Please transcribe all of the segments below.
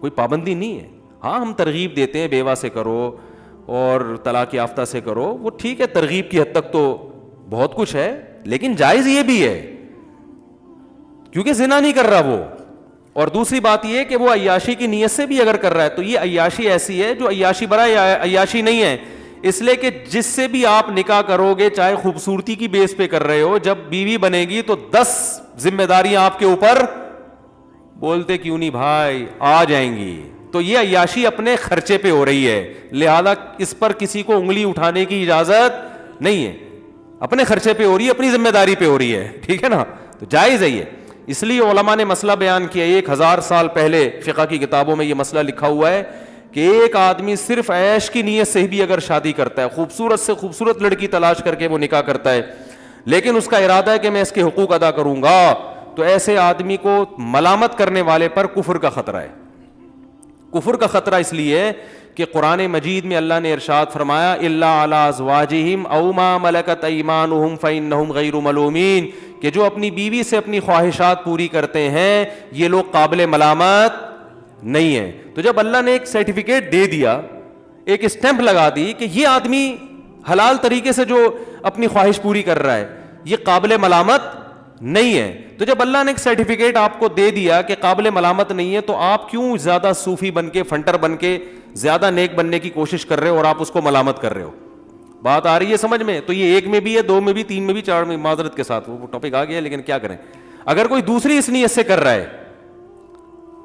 کوئی پابندی نہیں ہے. ہاں ہم ترغیب دیتے ہیں بیوہ سے کرو اور طلاق یافتہ سے کرو, وہ ٹھیک ہے, ترغیب کی حد تک تو بہت کچھ ہے, لیکن جائز یہ بھی ہے کیونکہ زنا نہیں کر رہا وہ. اور دوسری بات یہ کہ وہ عیاشی کی نیت سے بھی اگر کر رہا ہے تو یہ عیاشی ایسی ہے جو عیاشی برا عیاشی نہیں ہے, اس لیے کہ جس سے بھی آپ نکاح کرو گے چاہے خوبصورتی کی بیس پہ کر رہے ہو, جب بیوی بنے گی تو 10 ذمہ داریاں آپ کے اوپر, بولتے کیوں نہیں بھائی, آ جائیں گی. تو یہ عیاشی اپنے خرچے پہ ہو رہی ہے, لہذا اس پر کسی کو انگلی اٹھانے کی اجازت نہیں ہے, اپنے خرچے پہ ہو رہی ہے, اپنی ذمہ داری پہ ہو رہی ہے, ٹھیک ہے نا, تو جائز ہے یہ. اس لیے علماء نے مسئلہ بیان کیا, 1000 سال پہلے فقہ کی کتابوں میں یہ مسئلہ لکھا ہوا ہے کہ ایک آدمی صرف عیش کی نیت سے بھی اگر شادی کرتا ہے, خوبصورت سے خوبصورت لڑکی تلاش کر کے وہ نکاح کرتا ہے, لیکن اس کا ارادہ ہے کہ میں اس کے حقوق ادا کروں گا, تو ایسے آدمی کو ملامت کرنے والے پر کفر کا خطرہ ہے. کفر کا خطرہ اس لیے کہ قرآن مجید میں اللہ نے ارشاد فرمایا الا علی ازواجہم او ما ملکت ایمانہم فانہم غیر ملومین, کہ جو اپنی بیوی سے اپنی خواہشات پوری کرتے ہیں یہ لوگ قابل ملامت نہیں ہیں. تو جب اللہ نے ایک سرٹیفکیٹ دے دیا, ایک اسٹیمپ لگا دی کہ یہ آدمی حلال طریقے سے جو اپنی خواہش پوری کر رہا ہے یہ قابل ملامت نہیں ہے, تو جب اللہ نے ایک سرٹیفکیٹ آپ کو دے دیا کہ قابل ملامت نہیں ہے, تو آپ کیوں زیادہ صوفی بن کے, فنٹر بن کے زیادہ نیک بننے کی کوشش کر رہے ہو اور آپ اس کو ملامت کر رہے ہو؟ بات آ رہی ہے سمجھ میں؟ تو یہ 1 میں بھی ہے, 2 میں بھی, 3 میں بھی, 4 میں, معذرت کے ساتھ وہ ٹاپک آ گیا, لیکن کیا کریں. اگر کوئی دوسری اس نیت سے کر رہا ہے,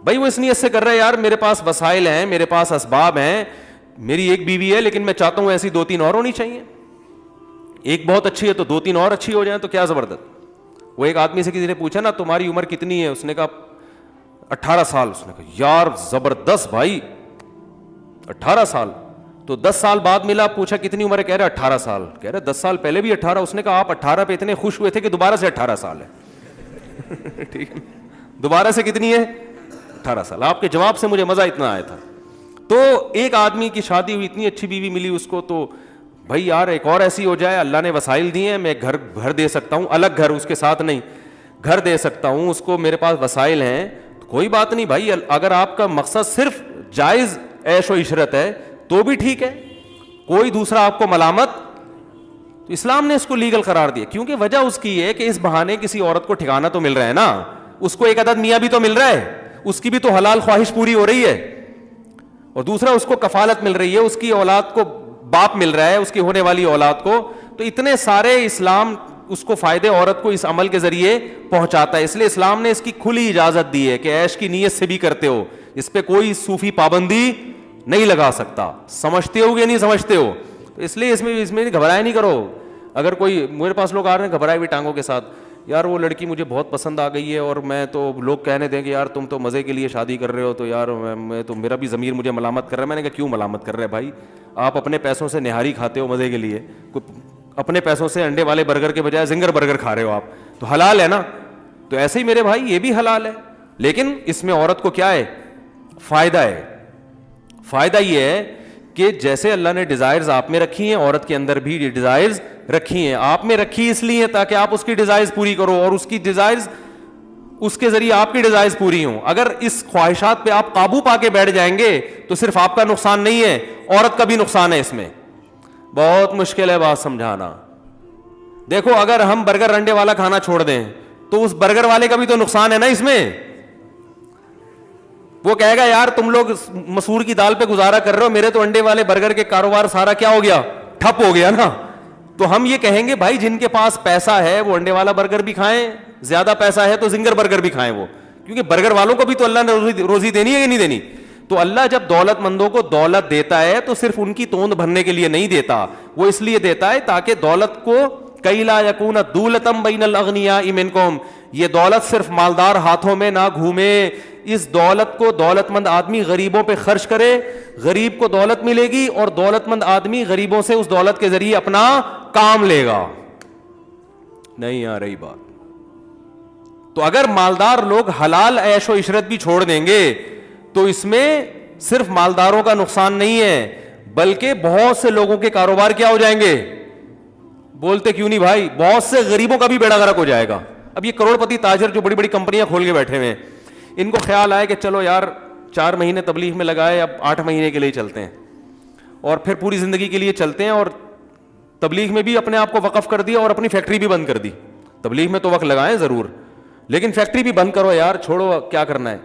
بھائی وہ اس نیت سے کر رہا ہے یار میرے پاس وسائل ہیں, میرے پاس اسباب ہیں, میری ایک بیوی ہے لیکن میں چاہتا ہوں ایسی 2-3 اور ہونی چاہیے, ایک بہت اچھی ہے تو 2-3 اور اچھی ہو جائیں, تو کیا زبردست. وہ ایک آدمی سے کسی نے پوچھا نا تمہاری عمر کتنی ہے, اس نے کہا 18 سال. اس نے کہا یار زبردست بھائی 18 سال. تو 10 سال بعد ملا, پوچھا کتنی عمر ہے, کہہ رہے 18 سال. کہہ رہے 10 سال پہلے بھی 18. اس نے کہا آپ 18 پہ اتنے خوش ہوئے تھے کہ دوبارہ سے 18 سال ہے. ٹھیک ہے, دوبارہ سے کتنی ہے, 18 سال. آپ کے جواب سے مجھے مزہ اتنا آیا تھا. تو ایک آدمی کی شادی ہوئی, اتنی اچھی بیوی ملی اس کو, تو بھائی یار ایک اور ایسی ہو جائے, اللہ نے وسائل دیے ہیں, میں گھر دے سکتا ہوں, الگ گھر اس کے ساتھ نہیں, گھر دے سکتا ہوں اس کو, میرے پاس وسائل ہیں, تو کوئی بات نہیں بھائی. اگر آپ کا مقصد صرف جائز عیش و عشرت ہے تو بھی ٹھیک ہے, کوئی دوسرا آپ کو ملامت, تو اسلام نے اس کو لیگل قرار دیا, کیونکہ وجہ اس کی ہے کہ اس بہانے کسی عورت کو ٹھکانہ تو مل رہا ہے نا, اس کو ایک عدد میاں بھی تو مل رہا ہے, اس کی بھی تو حلال خواہش پوری ہو رہی ہے, اور دوسرا اس کو کفالت مل رہی ہے, اس کی اولاد کو باپ مل رہا ہے, اس کی ہونے والی اولاد کو. تو اتنے سارے اسلام اس کو فائدے عورت کو اس عمل کے ذریعے پہنچاتا ہے, اس لیے اسلام نے اس کی کھلی اجازت دی ہے کہ عیش کی نیت سے بھی کرتے ہو, اس پہ کوئی صوفی پابندی نہیں لگا سکتا. سمجھتے ہو کہ نہیں سمجھتے ہو؟ تو اس لیے اس میں گھبرائے نہیں کرو. اگر کوئی میرے پاس لوگ آ رہے ہیں گھبرائے ہوئی ٹانگوں کے ساتھ, یار وہ لڑکی مجھے بہت پسند آ گئی ہے اور میں تو, لوگ کہنے دیں کہ یار تم تو مزے کے لیے شادی کر رہے ہو, تو یار میں تو, میرا بھی ضمیر مجھے ملامت کر رہا ہے. میں نے کہا کیوں ملامت کر رہے بھائی, آپ اپنے پیسوں سے نہاری کھاتے ہو مزے کے لیے, اپنے پیسوں سے انڈے والے برگر کے بجائے زنگر برگر کھا رہے ہو آپ, تو حلال ہے نا. تو ایسے ہی میرے بھائی یہ بھی حلال ہے, لیکن اس میں عورت کو کیا ہے, فائدہ ہے. فائدہ یہ ہے کہ جیسے اللہ نے ڈیزائرز آپ میں رکھی ہیں, عورت کے اندر بھی ڈیزائرز رکھی ہیں. آپ میں رکھی اس لیے تاکہ آپ اس کی ڈیزائرز پوری کرو, اور اس کی ڈیزائرز, اس کے ذریعے آپ کی ڈیزائرز پوری ہوں. اگر اس خواہشات پہ آپ قابو پا کے بیٹھ جائیں گے تو صرف آپ کا نقصان نہیں ہے, عورت کا بھی نقصان ہے. اس میں بہت مشکل ہے بات سمجھانا. دیکھو اگر ہم برگر انڈے والا کھانا چھوڑ دیں تو اس برگر والے کا بھی تو نقصان ہے نا اس میں. وہ کہے گا یار تم لوگ مسور کی دال پہ گزارا کر رہے ہو, میرے تو انڈے والے برگر کے کاروبار سارا کیا ہو گیا, ٹھپ ہو گیا نا. تو ہم یہ کہیں گے بھائی جن کے پاس پیسہ ہے وہ انڈے والا برگر بھی کھائیں, زیادہ پیسہ ہے تو زنگر برگر بھی کھائیں وہ, کیونکہ برگر والوں کو بھی تو اللہ نے روزی دینی ہے کہ نہیں دینی. تو اللہ جب دولت مندوں کو دولت دیتا ہے تو صرف ان کی توند بھرنے کے لیے نہیں دیتا, وہ اس لیے دیتا ہے تاکہ دولت کو کئی لا یکون دولتم بین الاغنیاء منکم, یہ دولت صرف مالدار ہاتھوں میں نہ گھومے. اس دولت کو دولت مند آدمی غریبوں پہ خرچ کرے, غریب کو دولت ملے گی, اور دولت مند آدمی غریبوں سے اس دولت کے ذریعے اپنا کام لے گا. نہیں آ رہی بات؟ تو اگر مالدار لوگ حلال عیش و عشرت بھی چھوڑ دیں گے تو اس میں صرف مالداروں کا نقصان نہیں ہے, بلکہ بہت سے لوگوں کے کاروبار کیا ہو جائیں گے. بولتے کیوں نہیں بھائی, بہت سے غریبوں کا بھی بیڑا غرق ہو جائے گا. اب یہ کروڑ پتی تاجر جو بڑی بڑی کمپنیاں کھول کے بیٹھے ہوئے ہیں, ان کو خیال آئے کہ چلو یار 4 مہینے تبلیغ میں لگائے, اب 8 مہینے کے لیے چلتے ہیں, اور پھر پوری زندگی کے لیے چلتے ہیں, اور تبلیغ میں بھی اپنے آپ کو وقف کر دیا اور اپنی فیکٹری بھی بند کر دی. تبلیغ میں تو وقت لگائیں ضرور, لیکن فیکٹری بھی بند کرو یار, چھوڑو کیا کرنا ہے.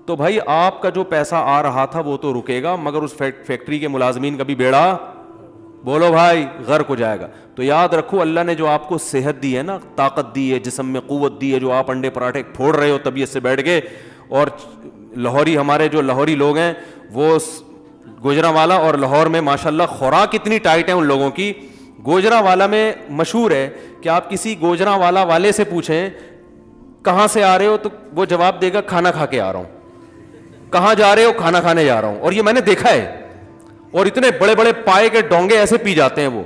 تو بھائی آپ کا جو پیسہ آ رہا تھا وہ تو رکے گا, مگر اس فیکٹری کے ملازمین کا بھی بیڑا, بولو بھائی, غرق ہو جائے گا. تو یاد رکھو, اللہ نے جو آپ کو صحت دی ہے نا, طاقت دی ہے, جسم میں قوت دی ہے, جو آپ انڈے پراٹھے پھوڑ رہے ہو طبیعت سے بیٹھ کے, اور لاہوری, ہمارے جو لاہوری لوگ ہیں وہ گوجرانوالا اور لاہور میں ماشاءاللہ خوراک اتنی ٹائٹ ہے ان لوگوں کی. گوجرانوالا میں مشہور ہے کہ آپ کسی گوجرانوالا والے سے پوچھیں کہاں سے آ رہے ہو, تو وہ جواب دے گا کھانا کھا کے آ رہا ہوں. کہاں جا رہے ہو, کھانا کھانے جا رہا ہوں. اور یہ میں نے دیکھا ہے, اور اتنے بڑے بڑے پائے کے ڈونگے ایسے پی جاتے ہیں, وہ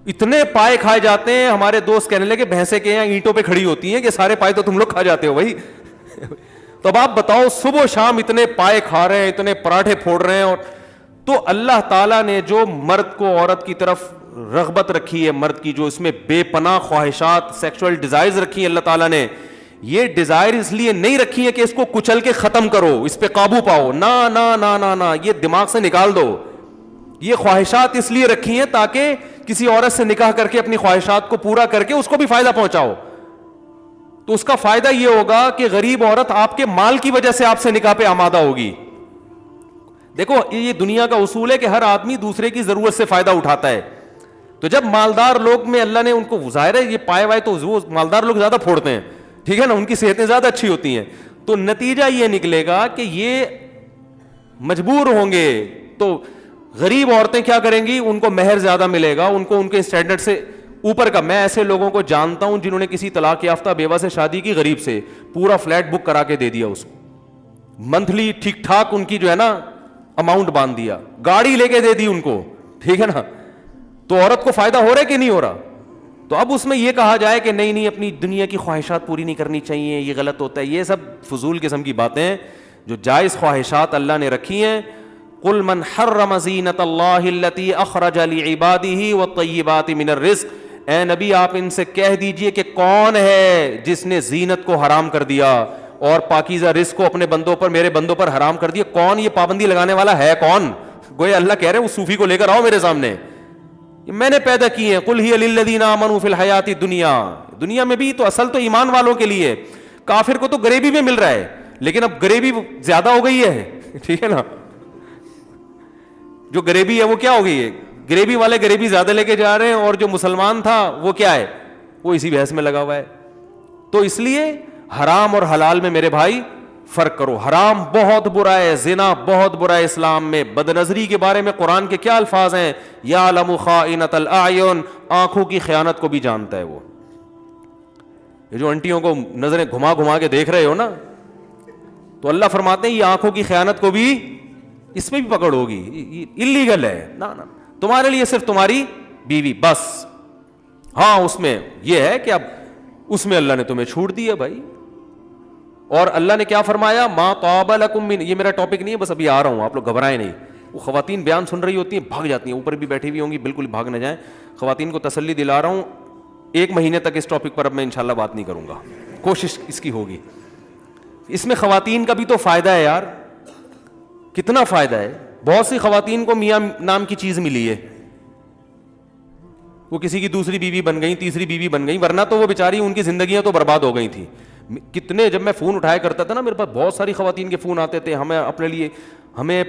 اتنے پائے کھائے جاتے ہیں. ہمارے دوست کہنے لگے بھینسیں کے یہاں اینٹوں پہ کھڑی ہوتی ہیں کہ سارے پائے تو تم لوگ کھا جاتے ہو بھائی. تو اب آپ بتاؤ, صبح و شام اتنے پائے کھا رہے ہیں, اتنے پراٹھے پھوڑ رہے ہیں. اور تو اللہ تعالیٰ نے جو مرد کو عورت کی طرف رغبت رکھی ہے, مرد کی جو اس میں بے پناہ خواہشات, سیکشول ڈیزائرز رکھی ہیں اللہ تعالیٰ نے, یہ ڈیزائر اس لیے نہیں رکھی ہے کہ اس کو کچل کے ختم کرو, اس پہ قابو پاؤ, نا نا نا نا نا, یہ دماغ سے نکال دو. یہ خواہشات اس لیے رکھی ہیں تاکہ کسی عورت سے نکاح کر کے اپنی خواہشات کو پورا کر کے اس کو بھی فائدہ پہنچاؤ. تو اس کا فائدہ یہ ہوگا کہ غریب عورت آپ کے مال کی وجہ سے آپ سے نکاح پہ آمادہ ہوگی. دیکھو یہ دنیا کا اصول ہے کہ ہر آدمی دوسرے کی ضرورت سے فائدہ اٹھاتا ہے. تو جب مالدار لوگ میں اللہ نے ان کو, ظاہر ہے یہ پائے وائے تو وہ مالدار لوگ زیادہ پھوڑتے ہیں, ٹھیک ہے نا, ان کی صحتیں زیادہ اچھی ہوتی ہیں. تو نتیجہ یہ نکلے گا کہ یہ مجبور ہوں گے. تو غریب عورتیں کیا کریں گی, ان کو مہر زیادہ ملے گا, ان کو ان کے اسٹینڈرڈ سے اوپر کا. میں ایسے لوگوں کو جانتا ہوں جنہوں نے کسی طلاق یافتہ بیوہ سے شادی کی, غریب سے, پورا فلیٹ بک کرا کے دے دیا اس کو, منتھلی ٹھیک ٹھاک ان کی جو ہے نا اماؤنٹ باندھ دیا, گاڑی لے کے دے دی ان کو, ٹھیک ہے نا. تو عورت کو فائدہ ہو رہا ہے کہ نہیں ہو رہا. تو اب اس میں یہ کہا جائے کہ نہیں اپنی دنیا کی خواہشات پوری نہیں کرنی چاہیے, یہ غلط ہوتا ہے, یہ سب فضول قسم کی باتیں ہیں. جو جائز خواہشات اللہ نے رکھی ہیں, قل من حرم زینت اللہ التی اخرج لعباده والطیبات من الرزق, اے نبی آپ ان سے کہہ دیجئے کہ کون ہے جس نے زینت کو حرام کر دیا اور پاکیزہ رزق کو اپنے بندوں پر, میرے بندوں پر حرام کر دیا. کون یہ پابندی لگانے والا ہے, کون؟ گویا اللہ کہہ رہے ہیں اس صوفی کو لے کر آؤ میرے سامنے, میں نے پیدا کی ہیں. قل ہی للذین آمنوا فی الحیات الدنیا, دنیا میں بھی تو اصل تو ایمان والوں کے لیے. کافر کو تو غریبی میں مل رہا ہے, لیکن اب غریبی زیادہ ہو گئی ہے, ٹھیک ہے نا. جو غریبی ہے وہ کیا ہو گئی ہے, غریبی والے غریبی زیادہ لے کے جا رہے ہیں, اور جو مسلمان تھا وہ کیا ہے, وہ اسی بحث میں لگا ہوا ہے. تو اس لیے حرام اور حلال میں میرے بھائی فرق کرو. حرام بہت برا ہے, زنا بہت برا ہے اسلام میں. بد نظری کے بارے میں قرآن کے کیا الفاظ ہیں, یعلم خائنۃ الاعین, آنکھوں کی خیانت کو بھی جانتا ہے وہ. یہ جو انٹیوں کو نظریں گھما گھما کے دیکھ رہے ہو نا, تو اللہ فرماتے ہیں یہ آنکھوں کی خیانت کو بھی, اس میں بھی پکڑ ہوگی, اللیگل ہے. نا تمہارے لیے صرف تمہاری بیوی بس. ہاں اس میں یہ ہے کہ اب اس میں اللہ نے تمہیں چھوٹ دی ہے بھائی. اور اللہ نے کیا فرمایا, ما طاب لکم من, یہ میرا ٹاپک نہیں ہے, بس ابھی آ رہا ہوں, آپ لوگ گھبرائیں نہیں. وہ خواتین بیان سن رہی ہوتی ہیں, بھاگ جاتی ہیں, اوپر بھی بیٹھی ہوئی ہوں گی, بالکل بھاگ نہ جائیں. خواتین کو تسلی دلا رہا ہوں, 1 مہینے تک اس ٹاپک پر اب میں انشاءاللہ بات نہیں کروں گا, کوشش اس کی ہوگی. اس میں خواتین کا بھی تو فائدہ ہے یار, کتنا فائدہ ہے. بہت سی خواتین کو میاں نام کی چیز ملی ہے, وہ کسی کی دوسری بیوی بن گئی, تیسری بیوی بن گئی, ورنہ تو وہ بیچاری ان کی زندگیاں تو برباد ہو گئی تھیں. کتنے, جب میں فون اٹھایا کرتا تھا نا, میرے پاس بہت ساری خواتین کے فون آتے تھے, ہمیں اپنے لیے, ہمیں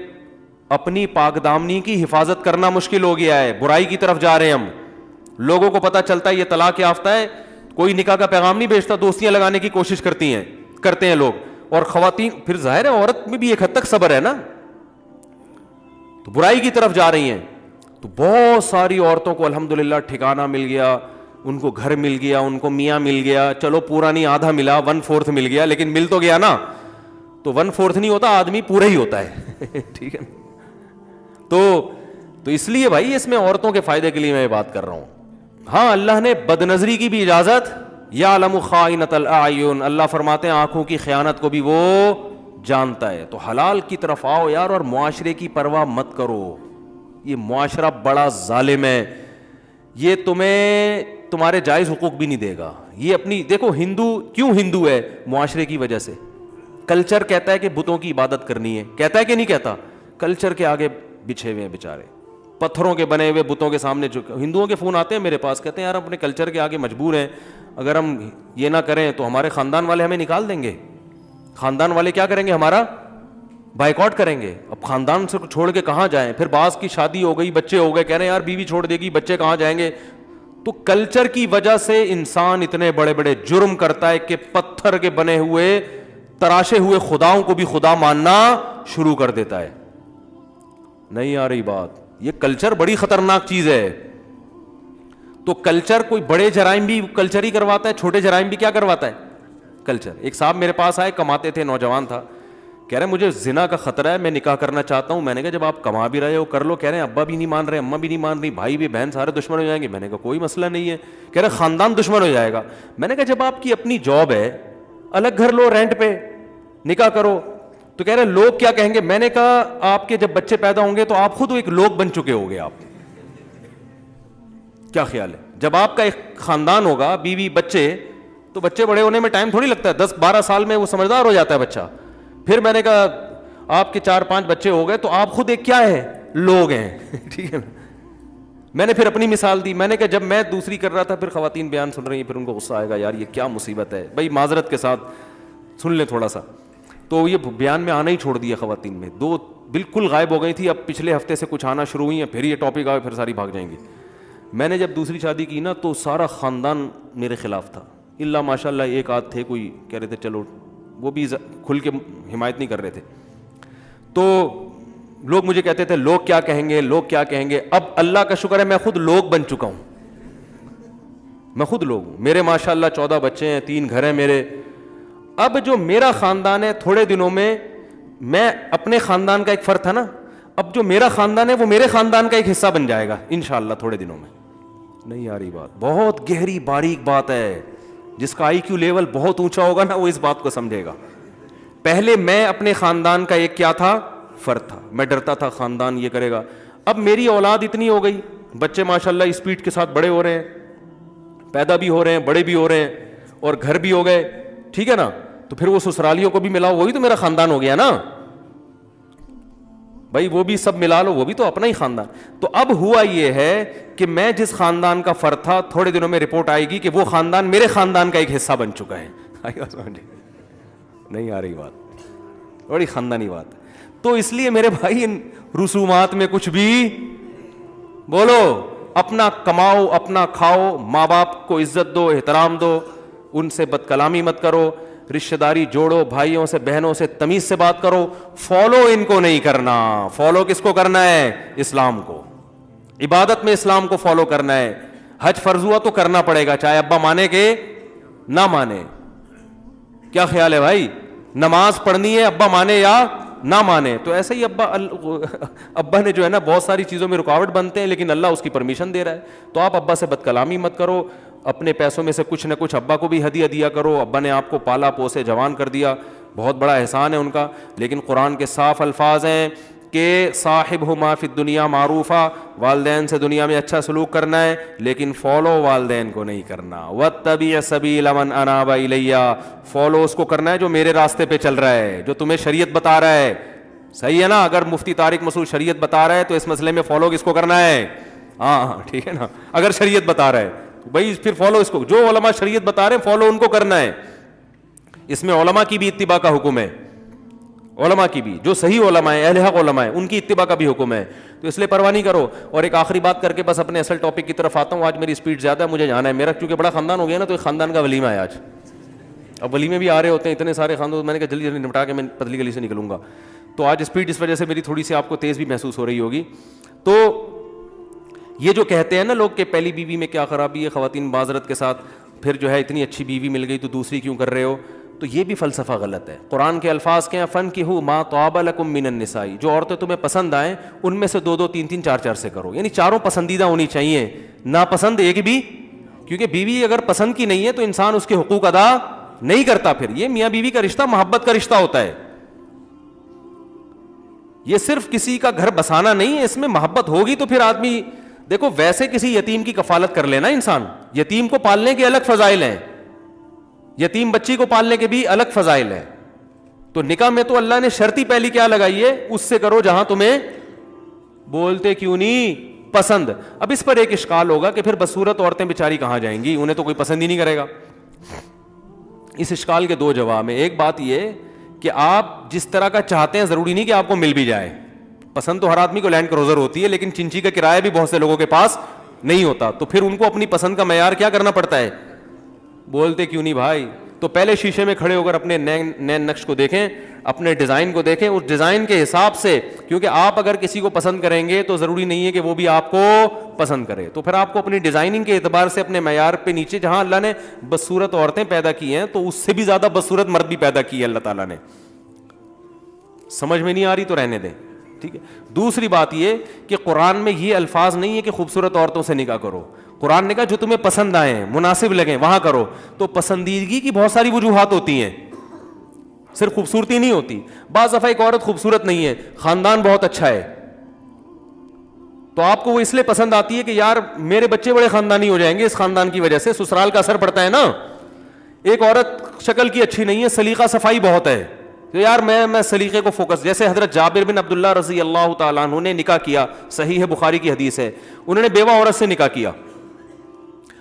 اپنی پاک دامنی کی حفاظت کرنا مشکل ہو گیا ہے, برائی کی طرف جا رہے ہیں ہم. لوگوں کو پتہ چلتا ہے یہ طلاق یافتہ ہے, کوئی نکاح کا پیغام نہیں بھیجتا, دوستیاں لگانے کی کوشش کرتے ہیں لوگ. اور خواتین پھر ظاہر ہے عورت میں بھی ایک حد تک صبر ہے نا, تو برائی کی طرف جا رہی ہیں. تو بہت ساری عورتوں کو الحمدللہ ٹھکانہ مل گیا, ان کو گھر مل گیا, ان کو میاں مل گیا. چلو پورا نہیں, آدھا ملا, 1/4 مل گیا, لیکن مل تو گیا نا. تو 1/4 نہیں ہوتا, آدمی پورا ہی ہوتا ہے, ٹھیک ہے. تو اس لیے بھائی اس میں عورتوں کے فائدے کے لیے میں بات کر رہا ہوں. ہاں اللہ نے بد نظری کی بھی اجازت, یعلم خائنۃ الاعین, اللہ فرماتے ہیں آنکھوں کی خیانت کو بھی وہ جانتا ہے. تو حلال کی طرف آؤ یار, اور معاشرے کی پرواہ مت کرو. یہ معاشرہ بڑا ظالم ہے, یہ تمہیں تمہارے جائز حقوق بھی نہیں دے گا. یہ اپنی دیکھو, ہندو کیوں ہندو ہے, معاشرے کی وجہ سے. کلچر کہتا ہے کہ بتوں کی عبادت کرنی ہے, کہتا ہے کہ نہیں کہتا؟ کلچر کے آگے بچھے ہوئے ہیں بیچارے, پتھروں کے بنے ہوئے بتوں کے سامنے ہندوؤں کے فون آتے ہیں میرے پاس, کہتے ہیں یار اپنے کلچر کے آگے مجبور ہیں, اگر ہم یہ نہ کریں تو ہمارے خاندان والے ہمیں نکال دیں گے. خاندان والے کیا کریں گے؟ ہمارا بائیکاٹ کریں گے. اب خاندان سے چھوڑ کے کہاں جائیں؟ پھر بعض کی شادی ہو گئی, بچے ہو گئے, کہہ رہے ہیں یار بیوی چھوڑ دے گی, بچے کہاں جائیں گے؟ تو کلچر کی وجہ سے انسان اتنے بڑے بڑے جرم کرتا ہے کہ پتھر کے بنے ہوئے تراشے ہوئے خداؤں کو بھی خدا ماننا شروع کر دیتا ہے. نہیں آ رہی بات؟ یہ کلچر بڑی خطرناک چیز ہے. تو کلچر کوئی بڑے جرائم بھی کلچر ہی کرواتا ہے, چھوٹے جرائم بھی کیا کرواتا ہے؟ کلچر. ایک صاحب میرے پاس آئے, کماتے تھے, نوجوان تھا, کہہ رہے ہیں مجھے زنا کا خطرہ ہے, میں نکاح کرنا چاہتا ہوں. میں نے کہا جب آپ کما بھی رہے ہو کر لو. کہہ رہے ہیں ابا بھی نہیں مان رہے, اماں بھی نہیں مان رہی, بھائی بھی, بہن سارے دشمن ہو جائیں گے. میں نے کہا کوئی مسئلہ نہیں ہے. کہہ رہے خاندان دشمن ہو جائے گا. میں نے کہا جب آپ کی اپنی جاب ہے, الگ گھر لو رینٹ پہ, نکاح کرو. تو کہہ رہے لوگ کیا کہیں گے؟ میں نے کہا آپ کے جب بچے پیدا ہوں گے تو آپ خود ایک لوگ بن چکے ہوگے. آپ کیا خیال ہے؟ جب آپ کا ایک خاندان ہوگا, بیوی بچے, تو بچے بڑے ہونے میں ٹائم تھوڑی لگتا ہے, 10-12 سال میں وہ سمجھدار ہو جاتا ہے بچہ. پھر میں نے کہا آپ کے 4-5 بچے ہو گئے تو آپ خود ایک کیا ہے؟ لوگ ہیں. ٹھیک ہے نا. میں نے پھر اپنی مثال دی. میں نے کہا جب میں دوسری کر رہا تھا, پھر خواتین بیان سن رہی ہیں, پھر ان کو غصہ آئے گا یار یہ کیا مصیبت ہے. بھائی معذرت کے ساتھ سن لیں تھوڑا سا. تو یہ بیان میں آنا ہی چھوڑ دیا خواتین میں. 2 بالکل غائب ہو گئی تھی, اب پچھلے ہفتے سے کچھ آنا شروع ہوئی ہیں, پھر یہ ٹاپک آئے, پھر ساری بھاگ جائیں گی. میں نے جب دوسری شادی کی نا تو سارا خاندان میرے خلاف تھا, اللہ ماشاء اللہ ایک آدھ تھے کوئی کہہ رہے تھے چلو, وہ بھی کھل کے حمایت نہیں کر رہے تھے. تو لوگ مجھے کہتے تھے لوگ کیا کہیں گے, لوگ کیا کہیں گے. اب اللہ کا شکر ہے میں خود لوگ بن چکا ہوں, میں خود لوگ ہوں. میرے ماشاء اللہ 14 بچے ہیں, 3 گھر ہیں میرے. اب جو میرا خاندان ہے, تھوڑے دنوں میں میں اپنے خاندان کا ایک فرد تھا نا, اب جو میرا خاندان ہے وہ میرے خاندان کا ایک حصہ بن جائے گا انشاءاللہ تھوڑے دنوں میں. نہیں آ رہی بات؟ بہت گہری باریک بات ہے. جس کا آئی کیو لیول بہت اونچا ہوگا نا وہ اس بات کو سمجھے گا. پہلے میں اپنے خاندان کا ایک کیا تھا؟ فرد تھا. میں ڈرتا تھا خاندان یہ کرے گا. اب میری اولاد اتنی ہو گئی, بچے ماشاءاللہ اسپیڈ کے ساتھ بڑے ہو رہے ہیں, پیدا بھی ہو رہے ہیں, بڑے بھی ہو رہے ہیں, اور گھر بھی ہو گئے. ٹھیک ہے نا. تو پھر وہ سسرالیوں کو بھی ملاؤ, وہی تو میرا خاندان ہو گیا نا بھائی. وہ بھی سب ملا لو, وہ بھی تو اپنا ہی خاندان. تو اب ہوا یہ ہے کہ میں جس خاندان کا فرد تھا, تھوڑے دنوں میں رپورٹ آئے گی کہ وہ خاندان میرے خاندان کا ایک حصہ بن چکا ہے. نہیں آ رہی بات؟ بڑی خاندانی بات. تو اس لیے میرے بھائی ان رسومات میں کچھ بھی بولو, اپنا کماؤ, اپنا کھاؤ, ماں باپ کو عزت دو, احترام دو, ان سے بد کلامی مت کرو, رشتہ داری جوڑو, بھائیوں سے بہنوں سے تمیز سے بات کرو. فالو ان کو نہیں کرنا. فالو کس کو کرنا ہے؟ اسلام کو. عبادت میں اسلام کو فالو کرنا ہے. حج فرض ہوا تو کرنا پڑے گا, چاہے ابا مانے کہ نہ مانے. کیا خیال ہے بھائی؟ نماز پڑھنی ہے ابا مانے یا نہ مانے. تو ایسے ہی ابا نے جو ہے نا بہت ساری چیزوں میں رکاوٹ بنتے ہیں, لیکن اللہ اس کی پرمیشن دے رہا ہے. تو آپ ابا سے بد کلامی مت کرو, اپنے پیسوں میں سے کچھ نہ کچھ ابا کو بھی ہدیہ دیا کرو. ابا نے آپ کو پالا پوسے جوان کر دیا, بہت بڑا احسان ہے ان کا. لیکن قرآن کے صاف الفاظ ہیں کہ صاحبہما فی الدنیا معروفا, والدین سے دنیا میں اچھا سلوک کرنا ہے, لیکن فالو والدین کو نہیں کرنا. واتبع سبیل من اناب الی, فالو اس کو کرنا ہے جو میرے راستے پہ چل رہا ہے, جو تمہیں شریعت بتا رہا ہے. صحیح ہے نا؟ اگر مفتی طارق مسعود شریعت بتا رہا ہے تو اس مسئلے میں فالو کس کو کرنا ہے؟ ہاں ٹھیک ہے نا. اگر شریعت بتا رہا ہے بھائی پھر فالو اس کو, جو علماء شریعت بتا رہے ہیں فالو ان کو کرنا ہے. اس میں علماء کی بھی اتباع کا حکم ہے, علماء کی بھی, جو صحیح علماء ہیں, اہل حق علماء ہیں, ان کی اتباع کا بھی حکم ہے. تو اس لیے پرواہ نہیں کرو. اور ایک آخری بات کر کے بس اپنے اصل ٹاپک کی طرف آتا ہوں. آج میری اسپیڈ زیادہ ہے, مجھے جانا ہے. میرا کیونکہ بڑا خاندان ہو گیا نا, تو ایک خاندان کا ولیمہ ہے آج. اب ولیمے بھی آ رہے ہوتے ہیں اتنے سارے خاندان, میں نے کہا جلدی جلدی نپٹا کے میں پتلی گلی سے نکلوں گا. تو آج اسپیڈ اس وجہ سے میری تھوڑی سی آپ کو تیز بھی محسوس ہو رہی ہوگی. تو یہ جو کہتے ہیں نا لوگ کہ پہلی بیوی میں کیا خرابی ہے, خواتین معذرت کے ساتھ, پھر جو ہے اتنی اچھی بیوی مل گئی تو دوسری کیوں کر رہے ہو, تو یہ بھی فلسفہ غلط ہے. قرآن کے الفاظ کیا ہیں؟ فَانْكِحُوا مَا طَابَ لَكُم مِّنَ النِّسَاءِ, جو عورتیں تمہیں پسند آئیں ان میں سے 2 2 3 3 4 4 سے کرو. یعنی چاروں پسندیدہ ہونی چاہیے, ناپسند ایک بھی, کیونکہ بیوی اگر پسند کی نہیں ہے تو انسان اس کے حقوق ادا نہیں کرتا. پھر یہ میاں بیوی کا رشتہ محبت کا رشتہ ہوتا ہے. یہ صرف کسی کا گھر بسانا نہیں ہے, اس میں محبت ہوگی تو پھر آدمی, دیکھو ویسے کسی یتیم کی کفالت کر لینا انسان, یتیم کو پالنے کے الگ فضائل ہیں, یتیم بچی کو پالنے کے بھی الگ فضائل ہیں. تو نکاح میں تو اللہ نے شرط ہی پہلی کیا لگائی ہے, اس سے کرو جہاں تمہیں بولتے کیوں نہیں پسند. اب اس پر ایک اشکال ہوگا کہ پھر بدصورت عورتیں بیچاری کہاں جائیں گی, انہیں تو کوئی پسند ہی نہیں کرے گا. اس اشکال کے دو جواب ہیں. ایک بات یہ کہ آپ جس طرح کا چاہتے ہیں ضروری نہیں کہ آپ کو مل بھی جائے. پسند تو ہر آدمی کو لینڈ کروزر ہوتی ہے, لیکن چنچی کا کرایہ بھی بہت سے لوگوں کے پاس نہیں ہوتا. تو پھر ان کو اپنی پسند کا معیار کیا کرنا پڑتا ہے, بولتے کیوں نہیں بھائی. تو پہلے شیشے میں کھڑے ہو کر اپنے نین نقش کو دیکھیں, اپنے ڈیزائن کو دیکھیں, اس ڈیزائن کے حساب سے, کیونکہ آپ اگر کسی کو پسند کریں گے تو ضروری نہیں ہے کہ وہ بھی آپ کو پسند کرے. تو پھر آپ کو اپنی ڈیزائننگ کے اعتبار سے اپنے معیار پہ نیچے, جہاں اللہ نے بدصورت عورتیں پیدا کی ہیں تو اس سے بھی زیادہ بدصورت مرد بھی پیدا کی ہے اللہ تعالیٰ نے. سمجھ میں نہیں آ رہی تو رہنے دیں, ٹھیک ہے. دوسری بات یہ کہ قرآن میں یہ الفاظ نہیں ہے کہ خوبصورت عورتوں سے نکاح کرو. قرآن نے کہا جو تمہیں پسند آئیں, مناسب لگیں وہاں کرو. تو پسندیدگی کی بہت ساری وجوہات ہوتی ہیں, صرف خوبصورتی نہیں ہوتی. بعض دفعہ ایک عورت خوبصورت نہیں ہے, خاندان بہت اچھا ہے, تو آپ کو وہ اس لیے پسند آتی ہے کہ یار میرے بچے بڑے خاندانی ہو جائیں گے اس خاندان کی وجہ سے. سسرال کا اثر پڑتا ہے نا. ایک عورت شکل کی اچھی نہیں ہے, سلیقہ صفائی بہت ہے, تو یار میں سلیقے کو فوکس. جیسے حضرت جابر بن عبداللہ رضی اللہ تعالیٰ عنہ نے نکاح کیا, صحیح ہے بخاری کی حدیث ہے, انہوں نے بیوہ عورت سے نکاح کیا.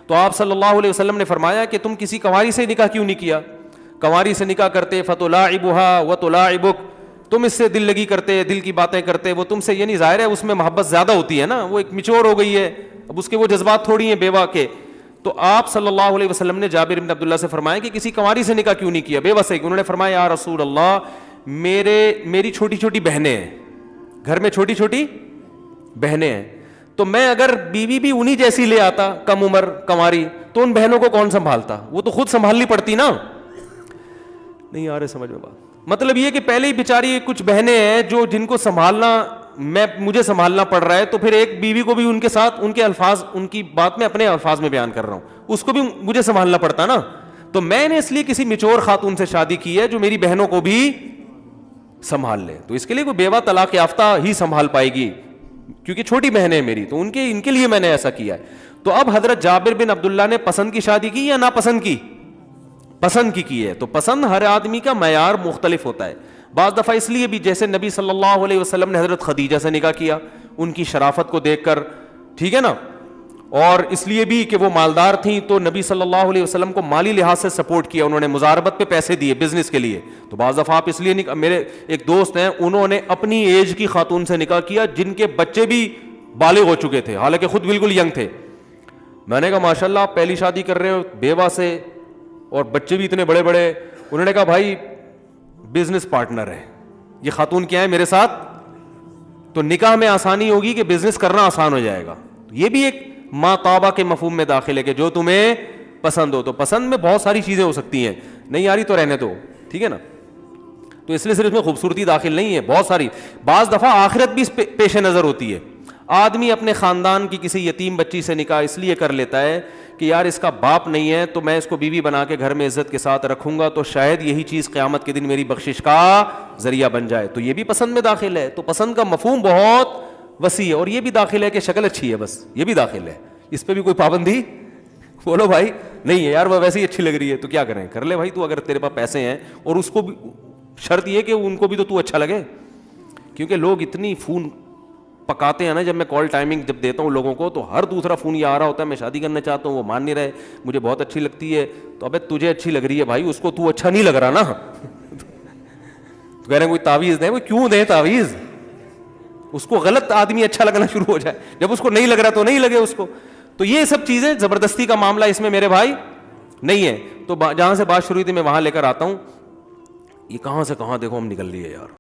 تو آپ صلی اللہ علیہ وسلم نے فرمایا کہ تم کسی کنواری سے نکاح کیوں نہیں کیا؟ کنواری سے نکاح کرتے فتلاعبها وتلاعبک, تم اس سے دل لگی کرتے, دل کی باتیں کرتے, وہ تم سے, یعنی ظاہر ہے اس میں محبت زیادہ ہوتی ہے نا, وہ ایک میچور ہو گئی ہے, اب اس کے وہ جذبات تھوڑی ہیں بیوہ کے. تو آپ صلی اللہ علیہ وسلم نے جابر بن عبداللہ سے فرمایا کہ کسی کنواری سے نکاح کیوں نہیں کیا, بیوہ سے. انہوں نے فرمایا یا رسول اللہ میری چھوٹی چھوٹی بہنیں ہیں, گھر میں چھوٹی چھوٹی بہنیں ہیں, تو میں اگر بیوی بھی انہی جیسی لے آتا کم عمر کنواری, تو ان بہنوں کو کون سنبھالتا, وہ تو خود سنبھالنی پڑتی نا. نہیں آ رہے سمجھ میں بات. مطلب یہ کہ پہلے ہی بیچاری کچھ بہنیں ہیں جو جن کو سنبھالنا, مجھے سنبھالنا پڑ رہا ہے, تو پھر ایک بیوی کو بھی ان کے ساتھ ان کے الفاظ, ان کی بات میں اپنے الفاظ میں بیان کر رہا ہوں, اس کو بھی مجھے سنبھالنا پڑتا نا. تو میں نے اس لیے کسی میچور خاتون سے شادی کی ہے جو میری بہنوں کو بھی سنبھال لے. تو اس کے لیے کوئی بیوہ طلاق یافتہ ہی سنبھال پائے گی, کیونکہ چھوٹی بہنیں میری, تو ان کے لیے میں نے ایسا کیا ہے. تو اب حضرت جابر بن عبداللہ نے پسند کی شادی کی یا ناپسند کی؟ پسند کی ہے. تو پسند ہر آدمی کا معیار مختلف ہوتا ہے. بعض دفعہ اس لیے بھی, جیسے نبی صلی اللہ علیہ وسلم نے حضرت خدیجہ سے نکاح کیا ان کی شرافت کو دیکھ کر, ٹھیک ہے نا, اور اس لیے بھی کہ وہ مالدار تھیں, تو نبی صلی اللہ علیہ وسلم کو مالی لحاظ سے سپورٹ کیا, انہوں نے مزاربت پہ پیسے دیے بزنس کے لیے. تو بعض دفعہ آپ اس لیے میرے ایک دوست ہیں, انہوں نے اپنی ایج کی خاتون سے نکاح کیا جن کے بچے بھی بالغ ہو چکے تھے, حالانکہ خود بالکل ینگ تھے. میں نے کہا ماشاءاللہ آپ پہلی شادی کر رہے ہو بیوہ سے اور بچے بھی اتنے بڑے بڑے. انہوں نے کہا بھائی بزنس پارٹنر ہے, یہ خاتون کیا ہے میرے ساتھ, تو نکاح میں آسانی ہوگی کہ بزنس کرنا آسان ہو جائے گا. یہ بھی ایک ما طابہ کے مفہوم میں داخل ہے کہ جو تمہیں پسند ہو. تو پسند میں بہت ساری چیزیں ہو سکتی ہیں, نہیں آ رہی تو رہنے دو, ٹھیک ہے نا. تو اس لیے صرف میں خوبصورتی داخل نہیں ہے, بہت ساری. بعض دفعہ آخرت بھی پیش نظر ہوتی ہے. آدمی اپنے خاندان کی کسی یتیم بچی سے نکاح اس لیے کر لیتا ہے کہ یار اس کا باپ نہیں ہے تو میں اس کو بیوی بنا کے گھر میں عزت کے ساتھ رکھوں گا, تو شاید یہی چیز قیامت کے دن میری بخشش کا ذریعہ بن جائے. تو یہ بھی پسند میں داخل ہے. تو پسند کا مفہوم بہت وسیع ہے, اور یہ بھی داخل ہے کہ شکل اچھی ہے, بس یہ بھی داخل ہے, اس پہ بھی کوئی پابندی بولو بھائی نہیں ہے. یار وہ ویسے ہی اچھی لگ رہی ہے تو کیا کریں, کر لے بھائی تو, اگر تیرے پاس پیسے ہیں. اور اس کو بھی شرط یہ کہ ان کو بھی تو اچھا لگے, کیونکہ لوگ اتنی فون پکاتے ہیں نا. جب میں کال ٹائمنگ جب دیتا ہوں لوگوں کو, تو ہر دوسرا فون یہ آ رہا ہوتا ہے میں شادی کرنا چاہتا ہوں, وہ مان نہیں رہے, مجھے بہت اچھی لگتی ہے. تو ابے تجھے اچھی لگ رہی ہے بھائی, اس کو تو اچھا نہیں لگ رہا نا. تو کہہ رہے ہیں کوئی تعویذ دیں, وہ کیوں دیں تعویذ, اس کو غلط آدمی اچھا لگنا شروع ہو جائے. جب اس کو نہیں لگ رہا تو نہیں لگے اس کو. تو یہ سب چیزیں, زبردستی کا معاملہ اس میں میرے بھائی نہیں ہے. تو جہاں سے بات شروع ہوئی تھی میں وہاں لے کر آتا ہوں. یہ کہاں سے کہاں دیکھو ہم نکل لیے یار.